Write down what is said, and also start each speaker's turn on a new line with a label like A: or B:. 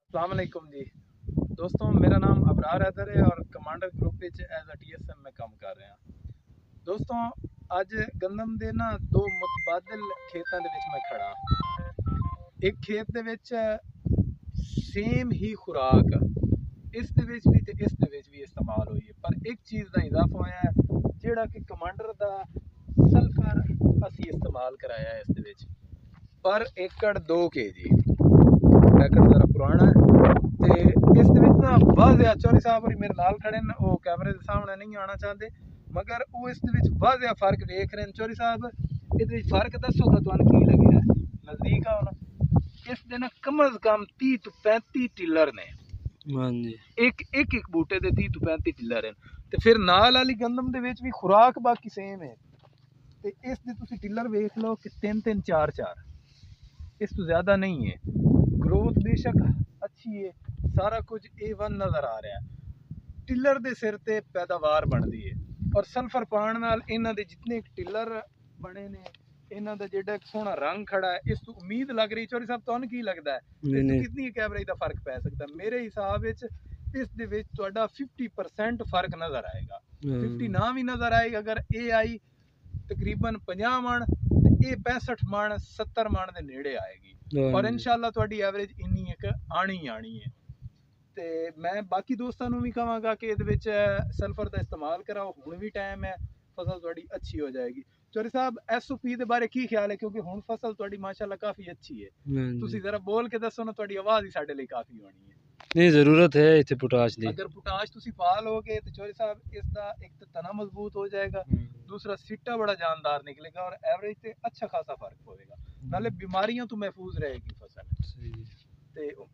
A: अस्सलाम वालेकुम जी दोस्तों, मेरा नाम अबरार हैदर है और कमांडर ग्रुप ਵਿੱਚ ਐਜ਼ ਅ TSM ਮੈਂ ਕੰਮ ਕਰ ਰਿਹਾ। ਦੋਸਤੋ, ਅੱਜ ਗੰਦਮ ਦੇ ਨਾ ਦੋ ਮੁਤਬਾਦਲ ਖੇਤਾਂ ਦੇ ਵਿੱਚ ਮੈਂ ਖੜਾ। ਇੱਕ ਖੇਤ ਦੇ ਵਿੱਚ ਸੇਮ ਹੀ ਖੁਰਾਕ ਇਸ ਦੇ ਵਿੱਚ ਵੀ ਤੇ ਇਸ ਦੇ ਵਿੱਚ ਵੀ ਇਸਤੇਮਾਲ ਹੋਈ ਹੈ, ਪਰ ਇੱਕ ਚੀਜ਼ ਦਾ ਇਜ਼ਾਫਾ ਹੋਇਆ ਹੈ ਜਿਹੜਾ ਕਿ ਕਮਾਂਡਰ ਦਾ ਸਲਫਰ ਅਸੀਂ ਇਸਤੇਮਾਲ ਕਰਾਇਆ ਹੈ ਇਸ ਦੇ ਵਿੱਚ। ਪਰ ਏਕੜ 2 kg पैकेट जरा पुराना है तो इस ना वाजिया चौधरी साहब और मेरे नाल खड़े ने, वो कैमरे के सामने नहीं आना चाहते, मगर वो इस वाजिया फर्क वेख रहे हैं। चौधरी साहब ये फर्क दसो तो तुहानू की लगे नजदीक आओ ना। इस दिन कम अज कम 30 तो 35 टिलर ने, एक बूटे दे 30 तो 35 टिलर हैं। तो फिर नाल वाली गंदम दे विच भी खुराक बाकी सेम है। तो इस दे तुसी टिलर वेख लो कि 3-3 4-4, इस तो ज़्यादा नहीं है। ग्रोथ बेशक अच्छी है, सारा कुछ A1 नज़र आ रहा है। टिलर दे सिर ते पैदावार बनती है और सल्फर पाण नाल इन्हां दे जितने टिलर बने ने, इन्हां दा जेड़ा सोहना रंग खड़ा है, इस तो उम्मीद लग रही। चौधरी साहब तुहानू की लगदा है इस कितनी कैवरेज दा फर्क पै सकदा? मेरे हिसाब विच इस दे विच तुहाडा 50% फर्क नज़र आएगा। 50 ना भी नज़र आएगा अगर ये आई तकरीबन 50 मण, ये 65 मण 70 मण के नेड़े आएगी और इंशाअल्लाह तुहाडी एवरेज इन्नी एक आनी ही आनी है। तो मैं बाकी दोस्तों भी कहांगा कि इहदे विच सल्फर का इस्तेमाल कराओ, हुण भी टाइम है, फसल तुहाडी अच्छी हो जाएगी। चौधरी साहब SOP के बारे की ख्याल है, क्योंकि हुण फसल तुहाडी माशाअल्लाह काफ़ी अच्छी है। तुसीं जरा बोल के दसो ना, तुहाडी आवाज़ ही साडे लिए काफ़ी होनी है।
B: नहीं जरूरत है इतने पोटाश दी।
A: अगर पोटाश तुसी पा लोगे तो चौधरी साहब इसका एक तो तना मजबूत हो जाएगा, दूसरा सिट्टा बड़ा जानदार निकलेगा और एवरेज से अच्छा खासा फर्क होगा, नाले बीमारियों तो महफूज रहेगी फसल। तो